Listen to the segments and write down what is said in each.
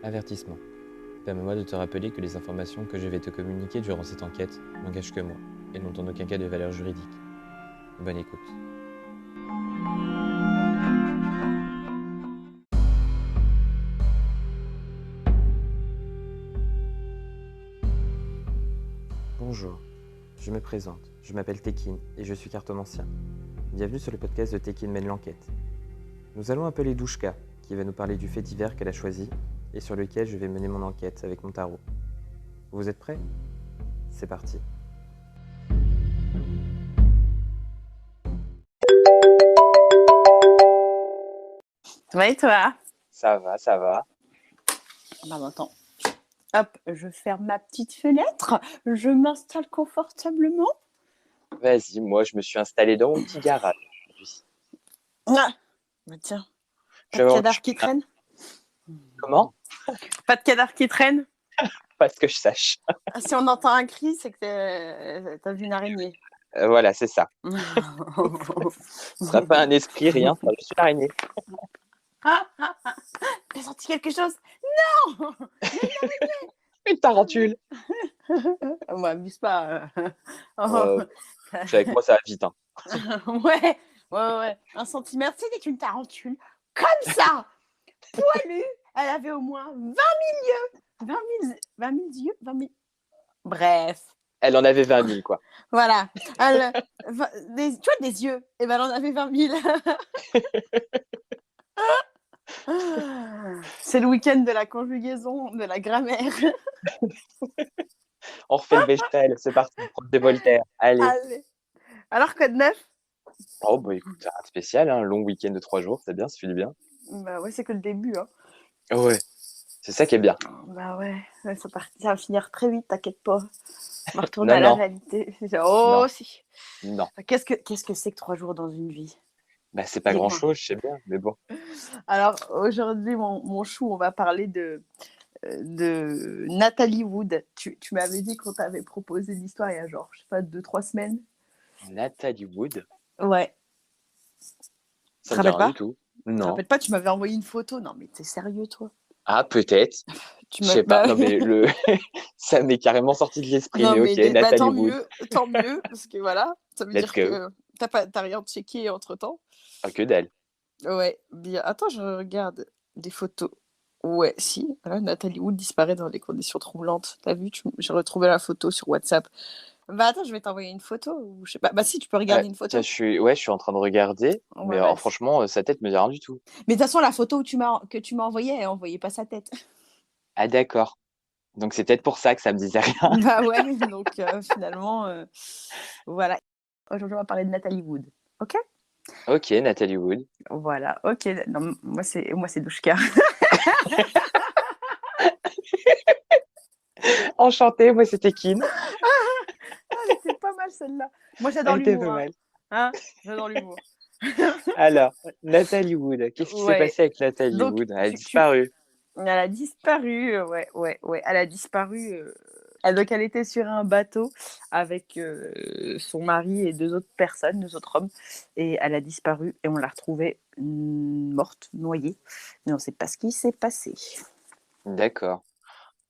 Avertissement. Permets-moi de te rappeler que les informations que je vais te communiquer durant cette enquête n'engagent que moi et n'ont en aucun cas de valeur juridique. Bonne écoute. Bonjour, je me présente, je m'appelle Tekin et je suis cartomancien. Bienvenue sur le podcast de Tekin mène l'enquête. Nous allons appeler Douchka, qui va nous parler du fait divers qu'elle a choisi et sur lequel je vais mener mon enquête avec mon tarot. Vous êtes prêts ? C'est parti. Ça va et toi ? Ça va, ça va. Bah attends. Hop, je ferme ma petite fenêtre, je m'installe confortablement. Vas-y, moi je me suis installé dans mon petit garage aujourd'hui. Ah, bah tiens, pas de Je- cadavre qui traîne ? Comment ? Pas de cadavre qui traîne ? Pas ce que je sache. Ah, si on entend un cri, c'est que t'as vu une araignée. Voilà, c'est ça. Ce sera pas un esprit, rien, ce sera juste une araignée. T'as senti quelque chose ? Non ! Une tarentule. On m'abuse pas. Je sais, avec moi ça va vite. Hein. Ouais. 1 centimètre, c'était une tarentule. Comme ça, poilue, elle avait au moins 20 000 yeux. 20 000 yeux, 20 000. Bref, Elle en avait 20 000, quoi. voilà. Tu vois, des yeux. Et ben, elle en avait 20 000. C'est le week-end de la conjugaison, de la grammaire. On refait le Bechtel, c'est parti, prof de Voltaire. Allez. Alors, quoi de neuf ? Oh, bah écoute, rien de spécial, hein. Long week-end de 3 jours, c'est bien, ça fait du bien. Bah ouais, c'est que le début, hein. Ouais, c'est ça qui est bien. Bah ouais, ça va finir très vite, t'inquiète pas. On va retourner à Non, la non. réalité. Oh, Non. si. Non, Qu'est-ce que c'est que 3 jours dans une vie ? bah c'est pas Dis-moi. grand-chose, je sais bien, mais bon. Alors, aujourd'hui, mon chou, on va parler de Natalie Wood. Tu m'avais dit qu'on t'avait proposé l'histoire il y a genre, je sais pas, 2-3 semaines. Nathalie Wood, Ouais. ça Te me dit rappelles rien pas ? du tout. Tu te Non. rappelles pas, tu m'avais envoyé une photo. Non, mais t'es sérieux, toi ? Ah, peut-être. Je sais pas. Non, mais ça m'est carrément sorti de l'esprit. Non, Mais ok, Nathalie tant Wood. mieux, parce que voilà, ça veut Let's dire go. que t'as rien checké entre-temps. Ah, que dalle. Ouais, bien. Attends, je regarde des photos. Ouais, si. Voilà, Nathalie Wood disparaît dans des conditions troublantes. T'as vu, j'ai retrouvé la photo sur WhatsApp. Bah attends, je vais t'envoyer une photo. Ou je sais pas. Bah si, tu peux regarder une photo. Tiens, je suis en train de regarder, mais Ouais, alors, franchement, sa tête me dit rien du tout. Mais de toute façon, la photo que tu m'as envoyée, elle envoyait pas sa tête. Ah, d'accord. Donc, c'est peut-être pour ça que ça me disait rien. Bah ouais, donc finalement, voilà. Aujourd'hui, on va parler de Nathalie Wood. Ok ? Ok, Nathalie Wood. Voilà, ok. Non, moi, c'est Douchka. Enchantée, moi, c'était Kin. Elle était pas mal celle-là. Moi, j'adore Elle était l'humour. pas mal. Hein, j'adore l'humour. Alors, Nathalie Wood. Qu'est-ce qui s'est Ouais. passé avec Nathalie Donc, Wood? Elle a disparu. Elle a disparu, ouais. Elle a disparu. Donc, elle était sur un bateau avec son mari et 2 autres personnes, 2 autres hommes. Et elle a disparu et on l'a retrouvée morte, noyée. Mais on ne sait pas ce qui s'est passé. D'accord.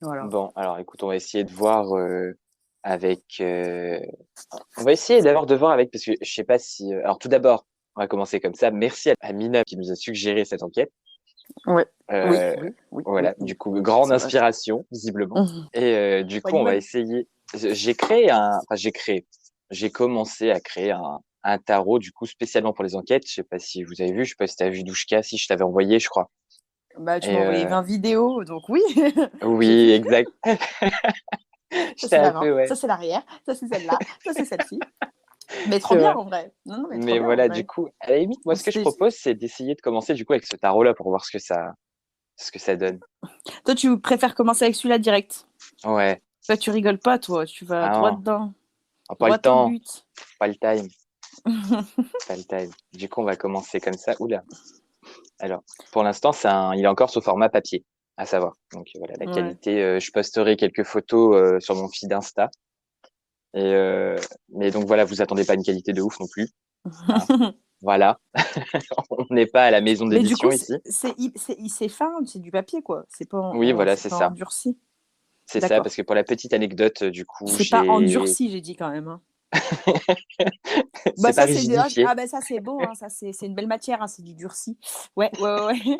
Voilà. Bon, alors, écoute, on va essayer de voir avec... On va essayer d'abord de voir avec... Parce que je sais pas si... Alors, tout d'abord, on va commencer comme ça. Merci à Mina qui nous a suggéré cette enquête. Ouais. Oui. Voilà, Oui. du coup, grande C'est vrai. inspiration, visiblement. Mhm. Et du coup, on va essayer. J'ai commencé à créer un tarot, du coup, spécialement pour les enquêtes. Je sais pas si vous avez vu, je sais pas si tu as vu Douchka, si je t'avais envoyé, je crois. Bah, tu Et m'as envoyé 20 vidéos, donc oui. oui, exact. Ça, J'étais c'est un l'avant, peu, ouais. ça, c'est l'arrière, ça, c'est celle-là, ça, c'est celle-ci. Mais trop C'est bien, vrai. en vrai. Non, mais trop Mais bien, en voilà, vrai. du coup, à la limite, moi, ce que je propose, c'est d'essayer de commencer, du coup, avec ce tarot-là pour voir ce que ça donne. Toi, tu préfères commencer avec celui-là direct. Ouais. Toi, tu rigoles pas, toi. Tu vas droit Ah, dedans. pas le Droit au temps, but. pas le time. Pas le time. Du coup, on va commencer comme ça. Oula. Alors, pour l'instant, il est encore sous format papier, à savoir. Donc voilà, la qualité, je posterai quelques photos sur mon feed Insta. Mais donc voilà, vous attendez pas une qualité de ouf non plus. Hein. Voilà, on n'est pas à la maison Mais du d'édition coup, ici. c'est fin, c'est du papier, quoi. Oui, voilà, C'est c'est pas ça. endurci. C'est ça, parce D'accord. que pour la petite anecdote, du coup, C'est pas j'ai endurci, j'ai dit quand même, hein. Bah c'est pas ça c'est rigidifié. bah ça c'est beau, hein, ça c'est une belle matière, hein, c'est du durci. Ouais, ouais, ouais, ouais.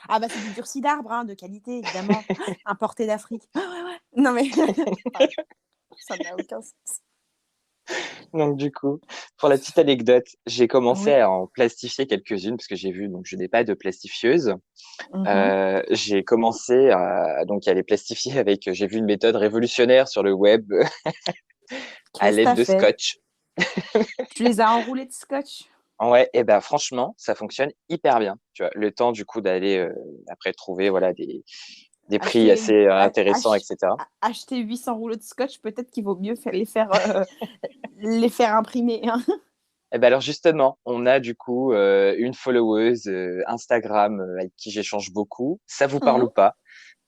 Ah bah c'est du durci d'arbre, hein, de qualité évidemment, importé d'Afrique. Ouais, ouais, ouais. Non mais pardon, ça n'a aucun sens. Donc du coup, pour la petite anecdote, j'ai commencé Oui. à en plastifier quelques-unes parce que j'ai vu, donc je n'ai pas de plastifieuse. Mmh. J'ai commencé à les plastifier avec, j'ai vu une méthode révolutionnaire sur le web à Qu'est-ce que l'aide tu de fait? scotch. Tu les as enroulés de scotch? Ouais, et ben franchement, ça fonctionne hyper bien. Tu vois, le temps du coup d'aller après trouver voilà des prix Acheter assez intéressants, etc. acheter 800 rouleaux de scotch, peut-être qu'il vaut mieux les faire imprimer, hein. Et ben alors justement, on a du coup une followeuse Instagram avec qui j'échange beaucoup. Ça vous parle ou Mmh. pas?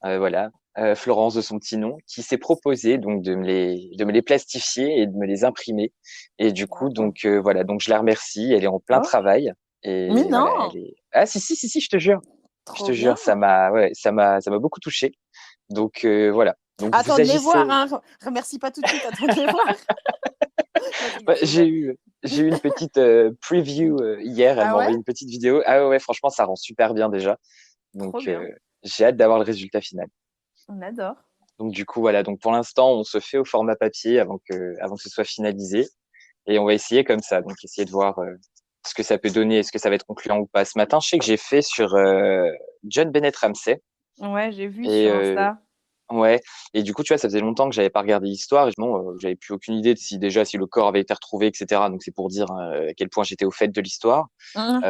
Voilà, Florence de son petit nom, qui s'est proposée donc de me les plastifier et de me les imprimer. Et du coup, D'accord. donc voilà, donc je la remercie. Elle est en plein Oh, travail mais et voilà, elle non! est. Ah si si si si, je te jure, je Trop te jure, bien! ça m'a beaucoup touché. Donc voilà. Donc vous Attends de les voir, agissez. hein, remercie pas tout de suite, attends de les voir. Non, Ouais, je rigole. j'ai eu une petite preview hier. Elle Ah m'a ouais? envoyé une petite vidéo. Ah ouais, ouais, franchement, ça rend super bien déjà. Trop Donc bien. j'ai hâte d'avoir le résultat final. On adore. Donc du coup voilà, donc pour l'instant on se fait au format papier avant que ce soit finalisé et on va essayer comme ça, donc essayer de voir ce que ça peut donner, est-ce que ça va être concluant ou pas. Ce matin, je sais que j'ai fait sur John Bennett Ramsey Ouais, j'ai vu et sur Insta. ouais, et du coup tu vois ça faisait longtemps que j'avais pas regardé l'histoire et bon, j'avais plus aucune idée de si le corps avait été retrouvé, etc. Donc c'est pour dire à quel point j'étais au fait de l'histoire. Mmh.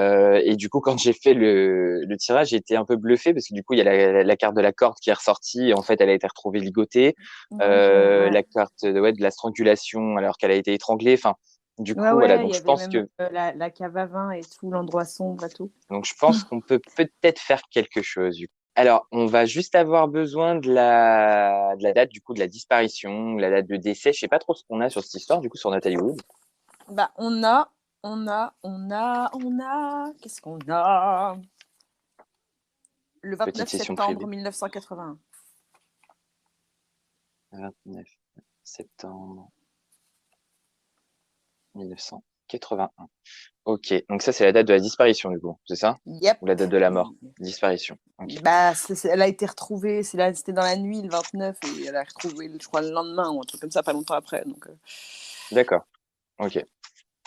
Et du coup, quand j'ai fait le tirage, j'ai été un peu bluffé parce que du coup, il y a la carte de la corde qui est ressortie. Et en fait, elle a été retrouvée ligotée. Ouais, ouais. La carte de la strangulation alors qu'elle a été étranglée. Enfin, du Ouais, coup, voilà. ouais, il y avait même, la cave à vin et tout, l'endroit sombre et tout. Donc, je pense qu'on peut peut-être faire quelque chose. Du coup. Alors, on va juste avoir besoin de la date du coup de la disparition, la date de décès. Je sais pas trop ce qu'on a sur cette histoire du coup sur Nathalie Wood. Bah, on a qu'est-ce qu'on a? Le Petite 29 session septembre privée. 1981. 29 septembre 1981. Ok, donc ça c'est la date de la disparition du coup, c'est ça? Ou la Yep. date de la mort? Disparition. Ok. Bah, elle a été retrouvée, c'était dans la nuit le 29 et elle a retrouvé, je crois, le lendemain ou un truc comme ça, pas longtemps après. Donc, D'accord. Ok.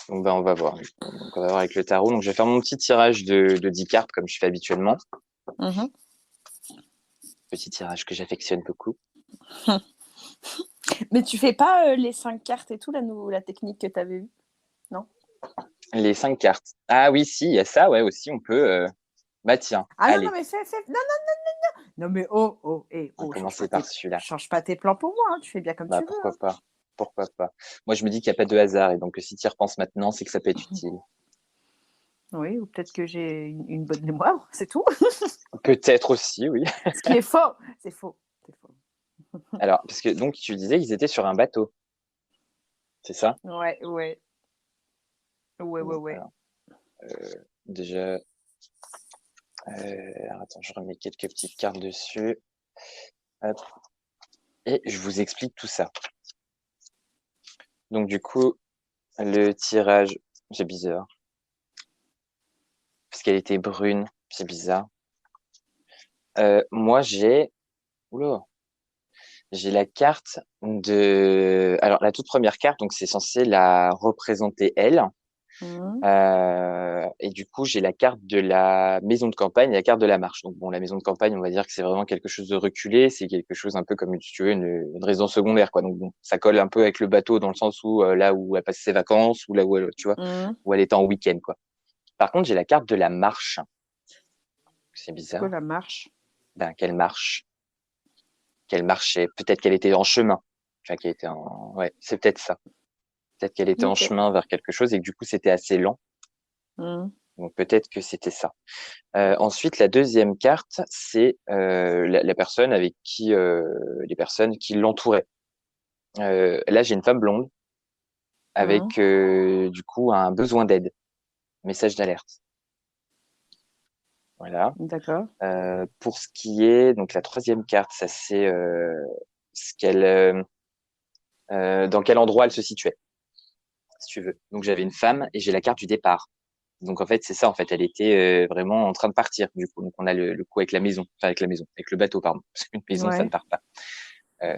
Donc on va voir. Donc on va voir avec le tarot. Donc je vais faire mon petit tirage de 10 cartes comme je fais habituellement. mhm. Petit tirage que j'affectionne beaucoup. Mais tu fais pas les 5 cartes et tout, la technique que tu avais eue? Non? Les 5 cartes. Ah oui, si, il y a ça, ouais, aussi, on peut. Bah tiens, Ah non, non, allez, mais fais. Non, non, non, non. Non, mais oh, oh, on va change commencer pas par celui-là. tes plans pour moi, hein, tu fais bien comme Bah tu veux, pourquoi pas? Pourquoi pas? Moi je me dis qu'il n'y a pas de hasard et donc si tu y repenses maintenant, c'est que ça peut être hein. utile. Oui, ou peut-être que j'ai une bonne mémoire, c'est tout. Peut-être aussi, oui. Ce qui est faux, c'est faux. C'est faux. Alors, parce que donc tu disais ils étaient sur un bateau, c'est ça? Ouais, ouais, ouais, ouais, Bon, ouais. alors, déjà, alors, attends, je remets quelques petites cartes dessus. Hop. Et je vous explique tout ça. Donc, du coup, le tirage, c'est bizarre. Parce qu'elle était brune, c'est bizarre. Moi, oula, j'ai la carte alors, la toute première carte, donc c'est censé la représenter elle. Mhm. Et du coup, j'ai la carte de la maison de campagne et la carte de la marche. Donc bon, la maison de campagne, on va dire que c'est vraiment quelque chose de reculé, c'est quelque chose un peu comme, si tu veux, une résidence secondaire, quoi. Donc bon, ça colle un peu avec le bateau dans le sens où là où elle passe ses vacances ou là où elle, tu vois, Mhm. où elle est en week-end, quoi. Par contre, j'ai la carte de la marche. C'est C'est quoi bizarre. la marche? Ben, qu'elle marchait. Peut-être qu'elle était en chemin. Enfin, ouais, c'est peut-être ça. Peut-être qu'elle était en Ok. chemin vers quelque chose et que du coup, c'était assez lent. Mhm. Donc peut-être que c'était ça. Ensuite, la deuxième carte, c'est la personne avec qui, les personnes qui l'entouraient. Là, j'ai une femme blonde Mhm. avec du coup un besoin d'aide. message d'alerte. Voilà. D'accord. Pour ce qui est donc la troisième carte, ça c'est ce qu'elle, dans quel endroit elle se situait, si tu veux. Donc j'avais une femme et j'ai la carte du départ. Donc en fait c'est ça, en fait elle était vraiment en train de partir du coup. Donc on a le coup avec la maison, enfin avec la maison, avec le bateau pardon, parce qu'une maison ça ne Ouais. part pas.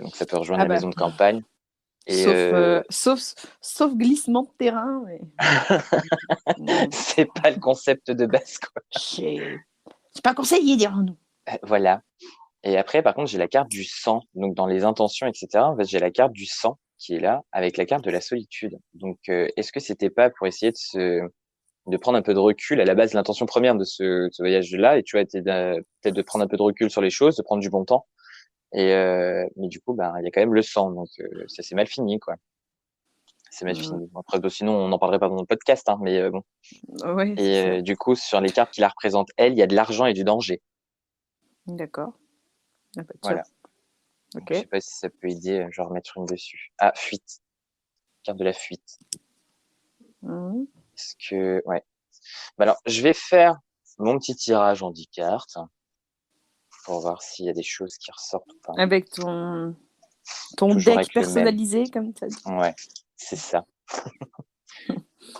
Donc ça peut rejoindre Ah la bah, maison de campagne. Et sauf glissement de terrain. Mais... Mm. c'est pas le concept de base quoi. C'est pas conseillé, dirons-nous. Voilà. Et après, par contre, j'ai la carte du sang. Donc, dans les intentions, etc., en fait, j'ai la carte du sang qui est là avec la carte de la solitude. Donc, est-ce que c'était pas pour essayer de prendre un peu de recul à la base, l'intention première de ce voyage-là, et tu vois, était peut-être de prendre un peu de recul sur les choses, de prendre du bon temps. Et mais du coup, ben, il y a quand même le sang, donc ça c'est mal fini, quoi. C'est mal Mm. fini. Après, bon, sinon, on n'en parlerait pas dans le podcast, hein, mais bon. Ouais, c'est Et ça. du coup, sur les cartes qui la représentent, elle, il y a de l'argent et du danger. D'accord. Ah bah, tiens. Voilà. Donc, je sais Ok. pas si ça peut aider. Je vais remettre une dessus. Ah, fuite. Carte de la fuite. Mhm. Est-ce que, ouais. Bah alors, je vais faire mon petit tirage en 10 cartes pour voir s'il y a des choses qui ressortent ou pas. Avec ton Toujours deck avec le même. personnalisé, comme tu as dit. Ouais, c'est ça.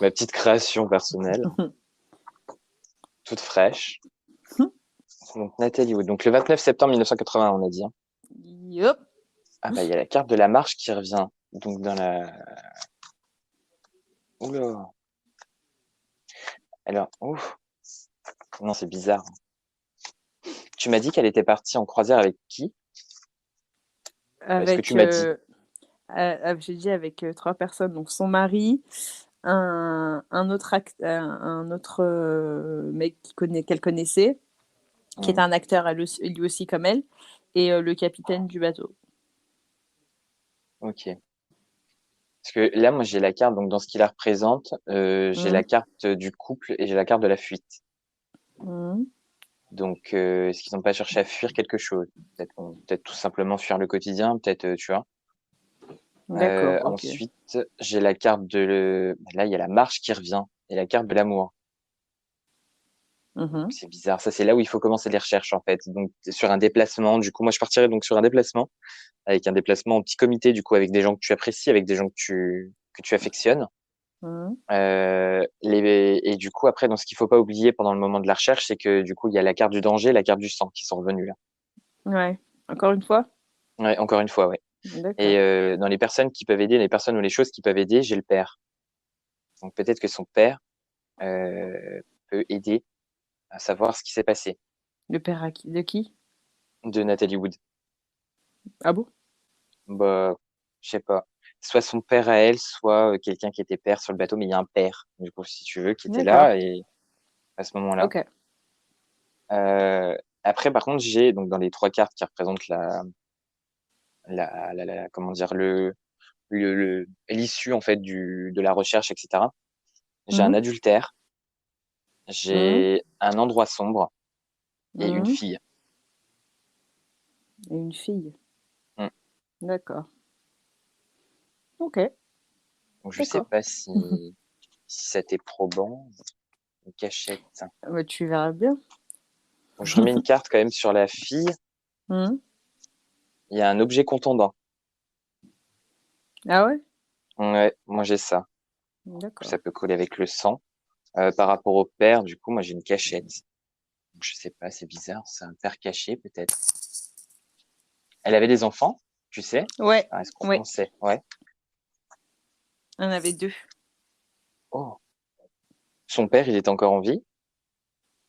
Ma petite création personnelle, toute fraîche. Donc, Nathalie Wood. Donc, le 29 septembre 1980, on a dit, hein. Yup. Ah, bah, il y a la carte de la marche qui revient. Donc, dans la, oula. Alors, ouf. Non, c'est bizarre. Tu m'as dit qu'elle était partie en croisière avec qui? Est-ce que Avec, tu m'as dit? j'ai dit avec 3 personnes. Donc, son mari, un autre, un autre mec qu'elle connaissait, qui est un acteur lui aussi comme elle, et le capitaine du bateau. Ok. Parce que là, moi, j'ai la carte, donc dans ce qui la représente, j'ai la Mhm. carte du couple et j'ai la carte de la fuite. Mhm. Donc, est-ce qu'ils n'ont pas cherché à fuir quelque chose? Peut-être tout simplement fuir le quotidien, peut-être, tu vois. D'accord, ok. Ensuite, j'ai la carte là, il y a la marche qui revient et la carte de l'amour. Mhm. C'est bizarre. Ça, c'est là où il faut commencer les recherches, en fait. Donc, sur un déplacement. Du coup, moi, je partirais donc sur un déplacement, avec un déplacement en petit comité, du coup, avec des gens que tu apprécies, avec des gens que tu affectionnes. Mhm. Et du coup, après, dans ce qu'il faut pas oublier pendant le moment de la recherche, c'est que du coup, il y a la carte du danger, et la carte du sang qui sont revenues là. Ouais. Encore une fois? Ouais, encore une fois, ouais. Et D'accord. dans les personnes qui peuvent aider, les personnes ou les choses qui peuvent aider, j'ai le père. Donc peut-être que son père peut aider à savoir ce qui s'est passé. Le père de qui? De Nathalie Wood. Ah bon? Bah, je sais pas. Soit son père à elle, soit quelqu'un qui était père sur le bateau, mais il y a un père, du coup, si tu veux, qui était D'accord. là et à ce moment-là. Ok. Euh, Après, par contre, j'ai donc dans les 3 cartes qui représentent comment dire l'issue en fait de la recherche, etc. J'ai un Mhm. adultère, Mhm. j'ai un endroit sombre et une Mhm. fille. Et une fille. Mm. D'accord. Ok. Donc je sais D'accord. pas si ça t'est probant. Une cachette. Bah, tu verras bien. Donc je remets une carte quand même sur la fille. Mhm. Il y a un objet contondant. Ah ouais? Ouais, moi j'ai ça. D'accord. Ça peut coller avec le sang. Par rapport au père, du coup, moi j'ai une cachette. Donc, je sais pas, c'est bizarre. C'est un père caché peut-être. Elle avait des enfants, tu sais? Ouais. Est-ce qu'on Ouais. sait? Ouais. On en avait 2. Oh. Son père, il est encore en vie?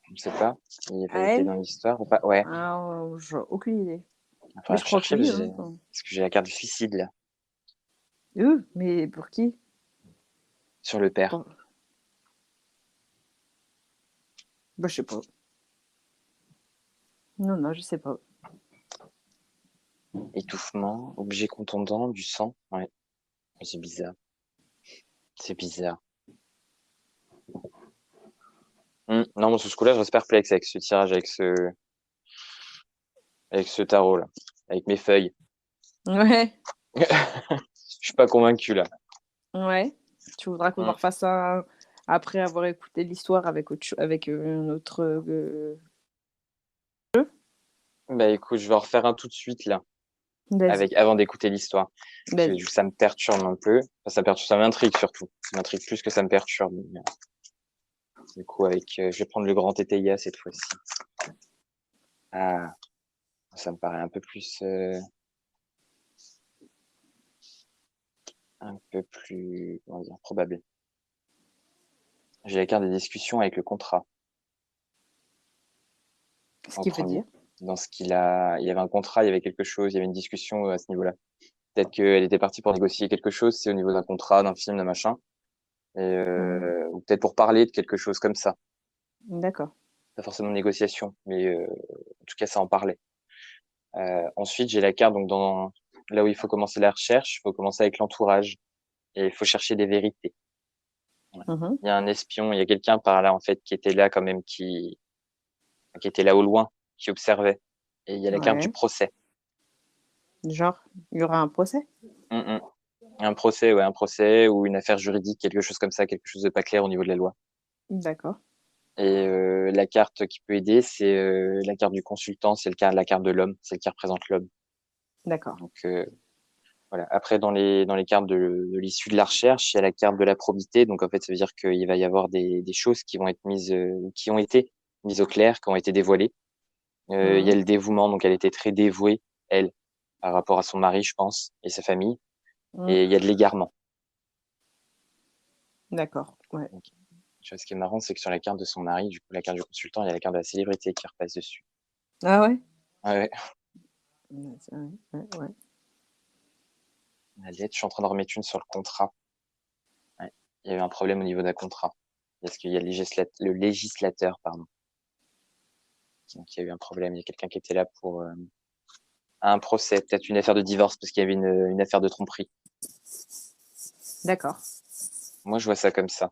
Je ne sais pas. Il À avait été elle? dans l'histoire ou pas? Ouais. Ah, j'ai aucune idée. Il va Mais falloir je crois que chercher oui. parce Hein. parce que j'ai la carte du suicide là, Mais pour qui? sur le père. Pour... Bah, je sais pas. Non, non, je sais pas. Étouffement, objet contondant, du sang. Ouais. C'est bizarre. C'est bizarre. Non, moi, sur ce coup-là, je reste perplexe avec ce tirage, avec ce tarot là, avec mes feuilles. Ouais. Je suis pas convaincu là. Ouais. Tu voudras qu'on en Hmm. refasse un après avoir écouté l'histoire avec un autre jeu. Bah écoute, je vais en refaire un tout de suite là, Vas-y. avant d'écouter l'histoire. Parce que Vas-y. ça me perturbe un peu. Enfin, ça me perturbe, ça m'intrigue surtout. Ça m'intrigue plus que ça me perturbe. Du coup, je vais prendre le grand TTIA cette fois-ci. Ah, ça me paraît un peu plus, comment dire, probable. J'ai la carte des discussions avec le contrat Ce en qui veut premier. dire. Dans ce il y avait un contrat, il y avait quelque chose, il y avait une discussion à ce niveau-là. Peut-être qu'elle était partie pour négocier quelque chose, c'est au niveau d'un contrat, d'un film, d'un machin. Ou peut-être pour parler de quelque chose comme ça. D'accord. Pas forcément de négociation, mais en tout cas, ça en parlait. Ensuite, j'ai la carte, donc là où il faut commencer la recherche, il faut commencer avec l'entourage et il faut chercher des vérités. Voilà. Mhm. Il y a un espion, il y a quelqu'un par là, en fait, qui était là quand même, qui était là au loin, qui observait. Et il y a la carte du Ouais. procès. Genre, il y aura un procès? Un procès, ouais, un procès ou une affaire juridique, quelque chose comme ça, quelque chose de pas clair au niveau de la loi. D'accord. Et la carte qui peut aider, c'est la carte du consultant, c'est la carte de l'homme, celle qui représente l'homme. D'accord. Donc voilà. Après, dans les cartes de l'issue de la recherche, il y a la carte de la probité. Donc en fait, ça veut dire qu'il va y avoir des choses qui vont être mises, qui ont été mises au clair, qui ont été dévoilées. Il y a Mhm. le dévouement, donc elle était très dévouée, elle, par rapport à son mari, je pense, et sa famille. Mhm. Et il y a de l'égarement. D'accord. Ouais. Donc, tu vois, ce qui est marrant, c'est que sur la carte de son mari, du coup, la carte du consultant, il y a la carte de la célébrité qui repasse dessus. Ah ouais? Ouais, Ouais, c'est vrai. Ouais, ouais. la lettre, je suis en train de remettre une sur le contrat. Ouais. Il y a eu un problème au niveau d'un contrat. Parce qu'il y a le législateur, pardon. Donc, il y a eu un problème. Il y a quelqu'un qui était là pour un procès, peut-être une affaire de divorce, parce qu'il y avait une affaire de tromperie. D'accord. Moi, je vois ça comme ça.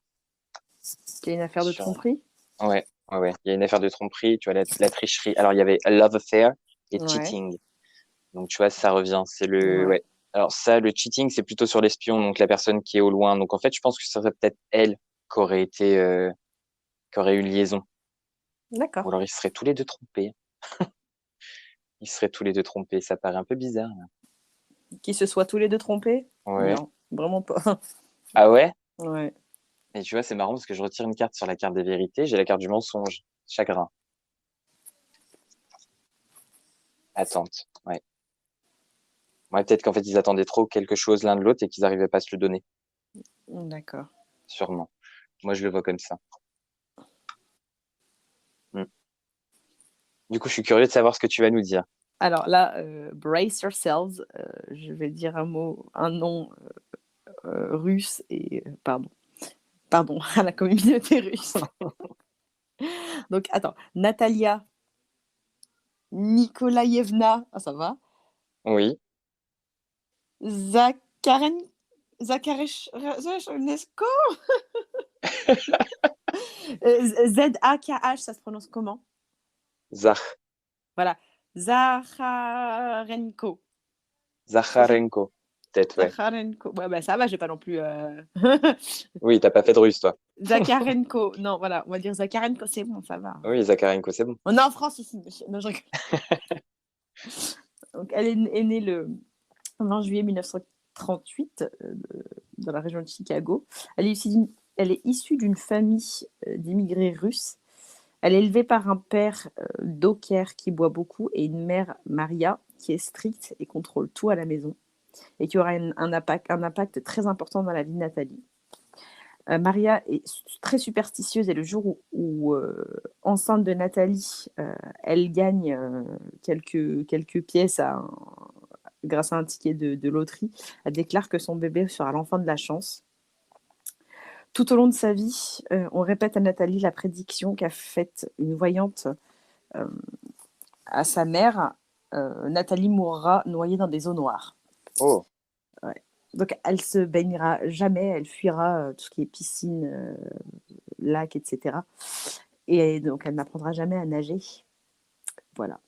C'est une affaire de Sur... tromperie? Ouais, ouais, ouais. Il y a une affaire de tromperie, tu vois, la tricherie. Alors, il y avait a love affair et Ouais. cheating. Donc, tu vois, ça revient. Ouais. Ouais. Alors, ça, le cheating, c'est plutôt sur l'espion, donc la personne qui est au loin. Donc, en fait, je pense que ça serait peut-être elle qui aurait eu liaison. Ou D'accord. alors, ils seraient tous les deux trompés. Ils seraient tous les deux trompés. Ça paraît un peu bizarre, là. Qu'ils se soient tous les deux trompés? Ouais. Non, vraiment pas. Ah ouais? Ouais. Et tu vois, c'est marrant parce que je retire une carte sur la carte des vérités, j'ai la carte du mensonge, chagrin, attente. Ouais. Ouais, peut-être qu'en fait, ils attendaient trop quelque chose l'un de l'autre et qu'ils n'arrivaient pas à se le donner. D'accord. Sûrement. Moi, je le vois comme ça. Mm. Du coup, je suis curieux de savoir ce que tu vas nous dire. Alors là, brace yourselves. Je vais dire un nom russe et pardon à la communauté russe. Donc attends, Natalia Nikolaïevna, ah, ça va. Oui. Zakaren Zakaresko. Zakh, ça se prononce comment? Zach. Voilà, Zacharenko. Zacharenko. Peut-être, ouais. Zacharenko. Ouais, bah ça va, j'ai pas non plus. Oui, t'as pas fait de russe, toi. Zakarenko. Non, voilà, on va dire Zakarenko, c'est bon, ça va. Oui, Zacharenko, c'est bon. On est en France ici, monsieur. Non, je rigole. Donc, elle est née le 20 juillet 1938 dans la région de Chicago. Elle est issue d'une famille d'immigrés russes. Elle est élevée par un père docker qui boit beaucoup et une mère, Maria, qui est stricte et contrôle tout à la maison et qui aura un impact très important dans la vie de Nathalie. Maria est très superstitieuse et le jour où enceinte de Nathalie, elle gagne quelques pièces grâce à un ticket de loterie. Elle déclare que son bébé sera l'enfant de la chance. Tout au long de sa vie, on répète à Nathalie la prédiction qu'a faite une voyante à sa mère. Nathalie mourra noyée dans des eaux noires. Oh. Ouais. Donc elle se baignera jamais, elle fuira tout ce qui est piscine, lac, etc. Et donc elle n'apprendra jamais à nager. Voilà.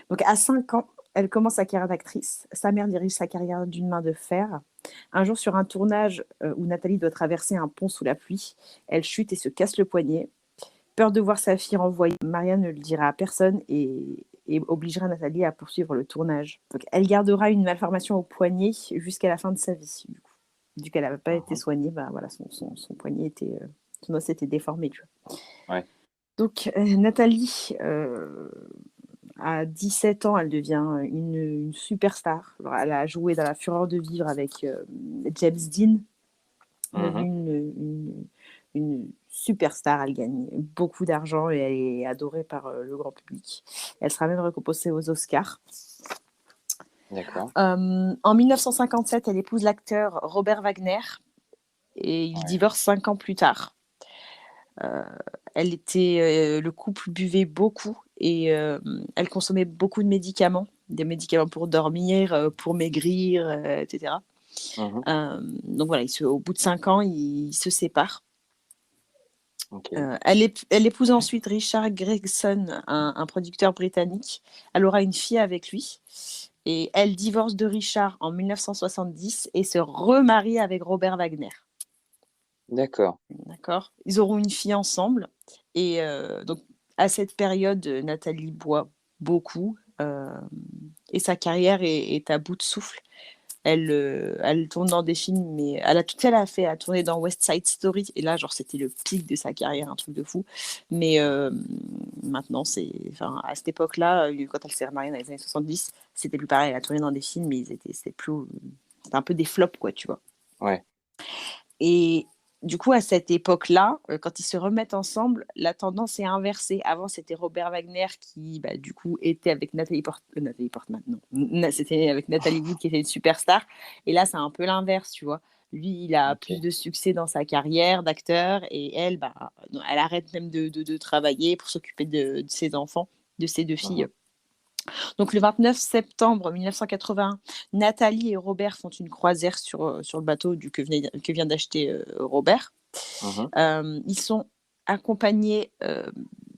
Donc à 5 ans, elle commence sa carrière d'actrice. Sa mère dirige sa carrière d'une main de fer. Un jour, sur un tournage où Nathalie doit traverser un pont sous la pluie, elle chute et se casse le poignet. Peur de voir sa fille renvoyée, Maria ne le dira à personne et obligera Nathalie à poursuivre le tournage. Donc, elle gardera une malformation au poignet jusqu'à la fin de sa vie. Du coup, vu qu'elle n'avait pas été soignée, bah, voilà, son poignet était, son os était déformé. Tu vois. Ouais. Donc, Nathalie, à 17 ans, elle devient une superstar. Alors, elle a joué dans La Fureur de vivre avec James Dean. Une superstar. Elle gagne beaucoup d'argent et elle est adorée par le grand public. Elle sera même récompensée aux Oscars. D'accord. En 1957, elle épouse l'acteur Robert Wagner et ils divorcent 5 ans plus tard. Le couple buvait beaucoup et elle consommait beaucoup de médicaments, des médicaments pour dormir, pour maigrir, etc. Donc voilà, au bout de 5 ans, ils se séparent. Okay. Elle épouse ensuite Richard Gregson, un producteur britannique. Elle aura une fille avec lui. Et elle divorce de Richard en 1970 et se remarie avec Robert Wagner. D'accord. Ils auront une fille ensemble. Et donc, à cette période, Nathalie boit beaucoup. Et sa carrière est à bout de souffle. Elle tourne dans des films, mais elle a tourné dans West Side Story, et là, genre, c'était le pic de sa carrière, un truc de fou. Mais maintenant, à cette époque-là, quand elle s'est remariée dans les années 70, c'était plus pareil. Elle a tourné dans des films, mais c'était un peu des flops, quoi, tu vois. Ouais. Et du coup, à cette époque-là, quand ils se remettent ensemble, la tendance est inversée. Avant, c'était Robert Wagner qui, du coup, était avec Nathalie Portman. Non, c'était avec Nathalie Wood qui était une superstar. Et là, c'est un peu l'inverse, tu vois. Lui, il a plus de succès dans sa carrière d'acteur et elle, elle arrête même de travailler pour s'occuper de ses enfants, de ses 2 filles. Donc, le 29 septembre 1981, Nathalie et Robert font une croisière sur le bateau que vient d'acheter Robert. Ils sont accompagnés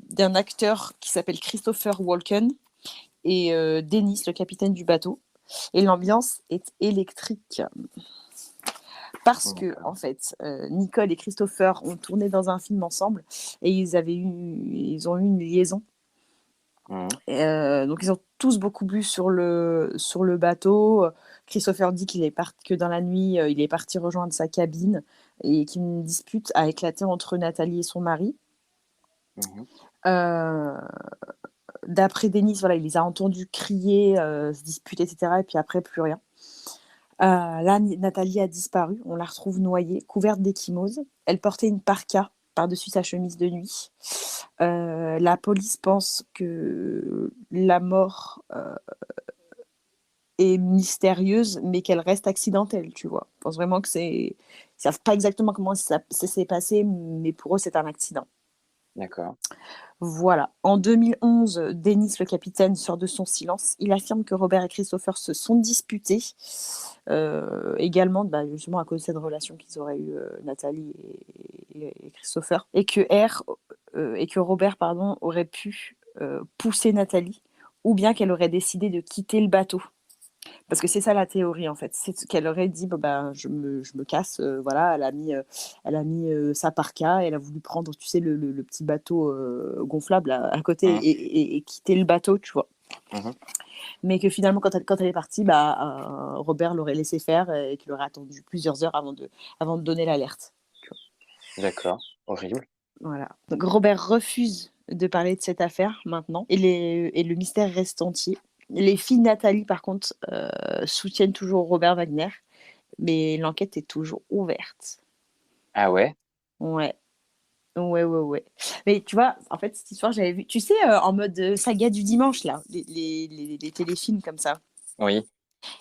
d'un acteur qui s'appelle Christopher Walken et Dennis, le capitaine du bateau. Et l'ambiance est électrique. Parce que, en fait, Nicole et Christopher ont tourné dans un film ensemble et ils ont eu une liaison. Donc ils ont tous beaucoup bu sur le bateau. Christopher dit que dans la nuit, il est parti rejoindre sa cabine et qu'une dispute a éclaté entre Nathalie et son mari. D'après Denis, voilà, il les a entendus crier, se disputer, etc. Et puis après, plus rien. Là, Nathalie a disparu. On la retrouve noyée, couverte d'échymose. Elle portait une parka par-dessus sa chemise de nuit. La police pense que la mort est mystérieuse, mais qu'elle reste accidentelle, tu vois. Je pense vraiment que ils savent pas exactement comment ça s'est passé, mais pour eux, c'est un accident. D'accord. Voilà. En 2011, Dennis, le capitaine, sort de son silence. Il affirme que Robert et Christopher se sont disputés, également justement à cause de cette relation qu'ils auraient eue, Nathalie et Christopher, et que Robert aurait pu pousser Nathalie, ou bien qu'elle aurait décidé de quitter le bateau. Parce que c'est ça la théorie, en fait. C'est qu'elle aurait dit je me casse. Voilà, elle a mis sa parka, elle a voulu prendre, tu sais, le petit bateau gonflable à côté et quitter le bateau, tu vois. Mais que finalement, quand elle est partie, Robert l'aurait laissé faire et qu'il aurait attendu plusieurs heures avant de donner l'alerte. D'accord, horrible. Voilà. Donc Robert refuse de parler de cette affaire maintenant et le mystère reste entier. Les filles de Nathalie, par contre, soutiennent toujours Robert Wagner, mais l'enquête est toujours ouverte. Ah ouais? Ouais. Mais tu vois, en fait, cette histoire, j'avais vu, tu sais, en mode saga du dimanche, là, les téléfilms comme ça. Oui.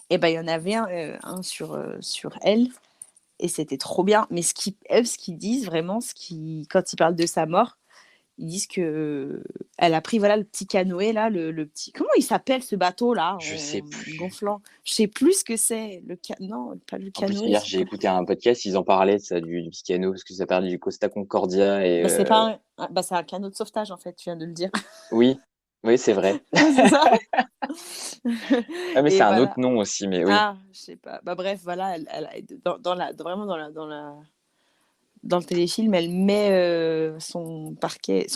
Et il y en avait un sur elle, et c'était trop bien. Mais ce qu'ils disent vraiment, quand ils parlent de sa mort, ils disent que elle a pris le petit canoë là, le petit. Comment il s'appelle ce bateau là? Je sais plus. Gonflant. Je sais plus ce que c'est. Non, pas le canoë. En plus, hier, j'ai écouté un podcast, ils en parlaient ça, du petit canot, parce que ça parlait du Costa Concordia. Et, c'est pas c'est un canot de sauvetage en fait, tu viens de le dire. Oui, Oui, c'est vrai. C'est ça. Ah, mais c'est Et un autre voilà. nom aussi, mais oui. Ah, je sais pas. Bah bref, voilà, vraiment dans le téléfilm, elle met son parquet.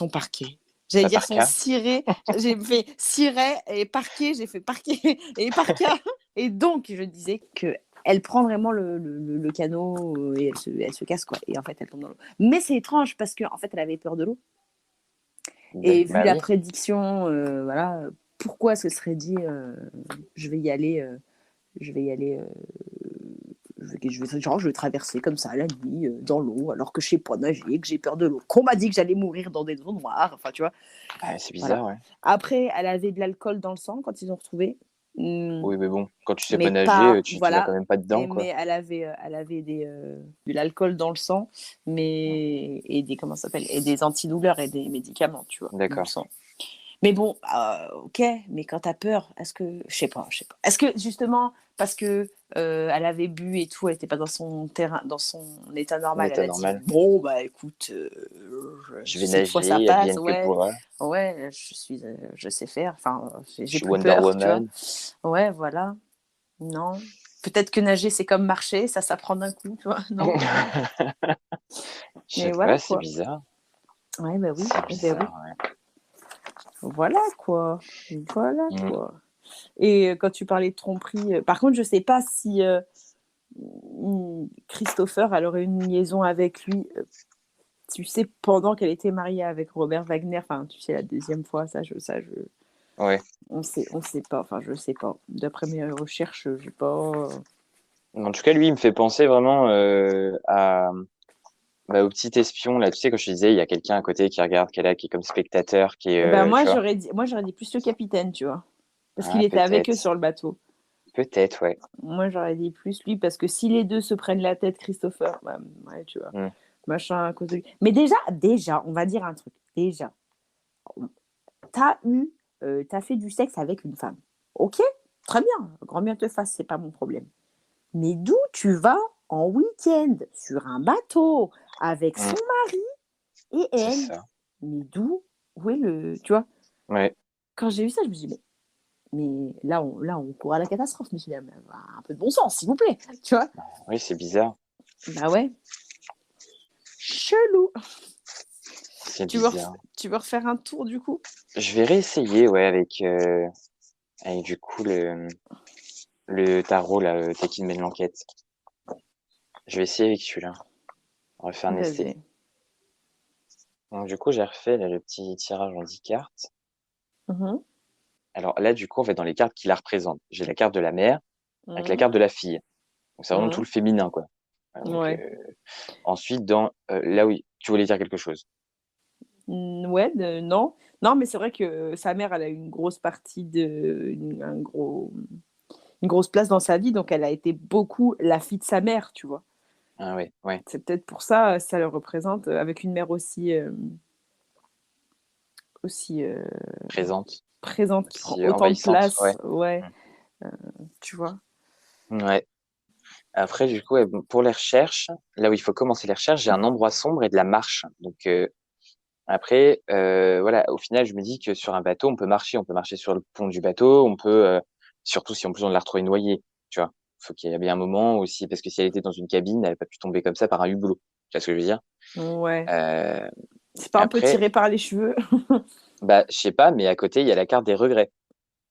J'allais Pas dire par son cas. ciré. J'ai fait ciré et parquet, j'ai fait parquet et parka. Et donc, je disais que elle prend vraiment le canot et elle se casse quoi. Et en fait, elle tombe dans l'eau. Mais c'est étrange parce qu'en fait, elle avait peur de l'eau. Et vu Bah la oui. prédiction, voilà, pourquoi se serait dit je vais y aller, je vais y aller, je vais traverser comme ça la nuit dans l'eau alors que je sais pas nager, que j'ai peur de l'eau, qu'on m'a dit que j'allais mourir dans des eaux noires, enfin tu vois, Ah, c'est voilà. bizarre, ouais. Après, elle avait de l'alcool dans le sang quand ils ont retrouvé. Oui, mais bon, quand tu sais pas Mais nager, pas, tu vas quand voilà. même pas dedans, quoi. Mais elle avait de l'alcool dans le sang, mais et des comment ça s'appelle et des antidouleurs et des médicaments, tu vois, dans le D'accord. sang. Mais bon, ok, mais quand t'as peur, est-ce que, je sais pas. Est-ce que justement, parce que elle avait bu et tout, elle n'était pas dans son terrain, dans son état En normal, elle état a dit normal. bon bah écoute, Je vais cette fois ça nager, passe, advienne que ouais, pourra. ouais, je sais faire, enfin, Je j'ai suis plus Wonder peur, tu vois. Woman. Ouais, voilà. Non. Peut-être que nager c'est comme marcher, ça s'apprend d'un coup, tu vois. Non. Je sais Mais pas, voilà c'est quoi. bizarre. Ouais, bah oui, C'est eh ben oui. bizarre, ouais. Voilà quoi. Voilà Mm. quoi. Et quand tu parlais de tromperie, par contre, je sais pas si Christopher, elle aurait une liaison avec lui, tu sais, pendant qu'elle était mariée avec Robert Wagner, enfin, tu sais, la deuxième fois, Ouais. on sait pas, enfin, je sais pas. D'après mes recherches, j'ai pas. En tout cas, lui, il me fait penser vraiment au petit espion, là. Tu sais, quand je te disais, il y a quelqu'un à côté qui regarde, qui est là, qui est comme spectateur, qui est, Ben tu vois. moi j'aurais dit plus le capitaine, tu vois, parce qu'il Ah, était avec eux peut-être. sur le bateau. Peut-être, ouais. Moi j'aurais dit plus lui parce que si les deux se prennent la tête, Christopher, bah, ouais, tu vois, Mm. machin à cause de lui. Mais déjà, on va dire un truc. Déjà, t'as fait du sexe avec une femme. Ok, très bien, grand bien te fasse, c'est pas mon problème. Mais d'où tu vas en week-end sur un bateau avec Mm. son mari et C'est elle? ça. Mais d'où? Où est le. Tu vois, Ouais. quand j'ai vu ça, je me suis dit, mais là, on court à la catastrophe, monsieur. Un peu de bon sens, s'il vous plaît. Tu vois? Oui, c'est bizarre. Bah ouais, chelou. C'est Tu veux, bizarre. tu veux refaire un tour du coup? Je vais réessayer, ouais, avec du coup le tarot, là, Tekin mène l'enquête. Je vais essayer avec celui-là. On va faire un essai. Vas-y. Donc, du coup, j'ai refait là, le petit tirage en 10 cartes. Mhm, Alors là, du coup, on va dans les cartes qui la représentent. J'ai la carte de la mère avec la mhm, carte de la fille. Donc, c'est vraiment tout mhm. le féminin, quoi. Voilà, donc, Ouais. ensuite, là, oui, tu voulais dire quelque chose. Ouais, non. Non, mais c'est vrai que sa mère, elle a eu une grosse partie une grosse place dans sa vie, donc elle a été beaucoup la fille de sa mère, tu vois. Ah ouais, ouais, C'est peut-être pour ça, ça le représente, avec une mère aussi présente. présente, qui prend Aussi autant de envahissante, ouais. place, ouais, tu vois. Ouais. Après, du coup, ouais, bon, pour les recherches, là où il faut commencer les recherches, j'ai un endroit sombre et de la marche. Donc, après, voilà, au final, je me dis que sur un bateau, on peut marcher sur le pont du bateau, on peut, surtout si en plus on l'a retrouvée noyée, tu vois. Faut qu'il y ait bien un moment aussi, parce que si elle était dans une cabine, elle n'a pas pu tomber comme ça par un hublot. Tu vois ce que je veux dire? Ouais. Euh, C'est pas un peu après, tiré par les cheveux? bah, je sais pas, mais à côté, il y a la carte des regrets,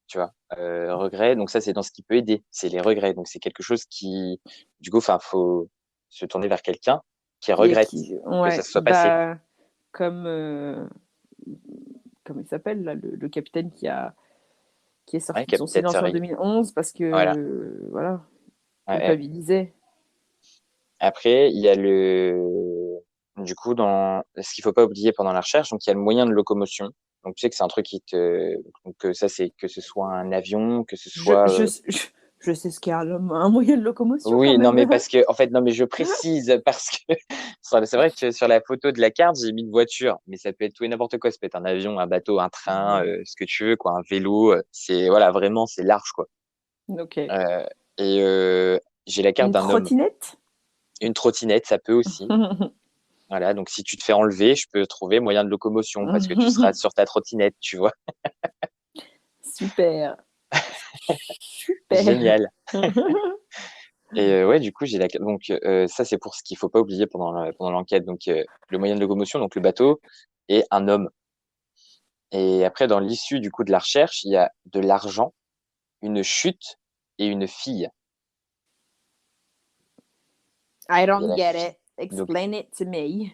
tu vois. Regrets, donc ça, c'est dans ce qui peut aider, c'est les regrets. Donc c'est quelque chose qui, du coup, enfin, faut se tourner vers quelqu'un qui regrette que ça Ouais, se soit passé. bah, comme, comment il s'appelle, là, le capitaine qui est Ouais, sorti de son peut-être silence ça. en 2011 parce Voilà. que, voilà, Ouais, ouais. culpabilisait. Après, il y a du coup, ce qu'il faut pas oublier pendant la recherche, donc il y a le moyen de locomotion. Donc tu sais que c'est un truc donc ça c'est que ce soit un avion, que ce Je, soit, je, je, je sais ce qu'est un moyen de locomotion quand oui, non, même. mais parce que, en fait, non, mais je précise parce que c'est vrai que sur la photo de la carte, j'ai mis une voiture, mais ça peut être tout et n'importe quoi. Ça peut être un avion, un bateau, un train, ce que tu veux, quoi, un vélo. C'est, voilà, vraiment, c'est large, quoi. Ok. Euh, et j'ai la carte Une d'un homme. trottinette? Une trottinette, ça peut aussi. Voilà, donc si tu te fais enlever, je peux trouver moyen de locomotion parce que tu seras sur ta trottinette, tu vois. Super. Super. Génial. Et ouais, du coup, donc ça, c'est pour ce qu'il faut pas oublier pendant l'enquête. Donc le moyen de locomotion, donc le bateau, et un homme. Et après, dans l'issue du coup de la recherche, il y a de l'argent, une chute et une fille. I Il y a don't la get fille. it. Donc, Explain it to me.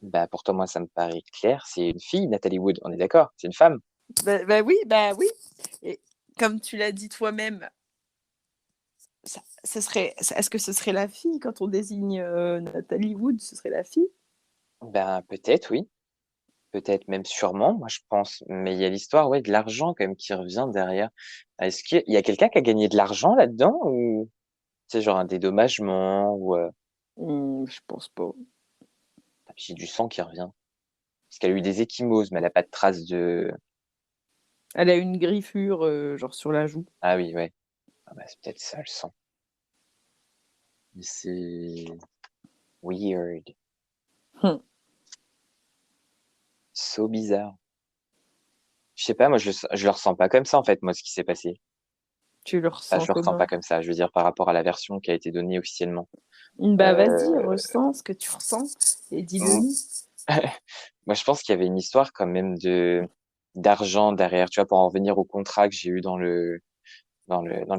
bah, pourtant, moi, ça me paraît clair. C'est une fille, Nathalie Wood. On est d'accord? C'est une femme. Bah oui. Et comme tu l'as dit toi-même, est-ce que ce serait la fille quand on désigne Nathalie Wood, ce serait la fille? Ben, peut-être, oui. Peut-être même sûrement, moi, je pense. Mais il y a l'histoire, ouais, de l'argent quand même qui revient derrière. Est-ce qu'il y a quelqu'un qui a gagné de l'argent là-dedans ou c'est genre un dédommagement ou Je pense pas. j'ai du sang qui revient. Parce qu'elle a eu des ecchymoses, mais elle a pas de traces de. Elle a une griffure, genre sur la joue. Ah oui, ouais. Ah bah, c'est peut-être ça le sang. Mais c'est weird. Hum, So bizarre. Je sais pas, moi je le ressens pas comme ça en fait, moi ce qui s'est passé. Tu le Enfin, ressens je le ressens pas comment? comme ça. Je veux dire par rapport à la version qui a été donnée officiellement. Bah vas-y, Euh, ressens ce que tu ressens et dis-le m- nous. Moi je pense qu'il y avait une histoire quand même de d'argent derrière, tu vois, pour en revenir au contrat que j'ai eu dans le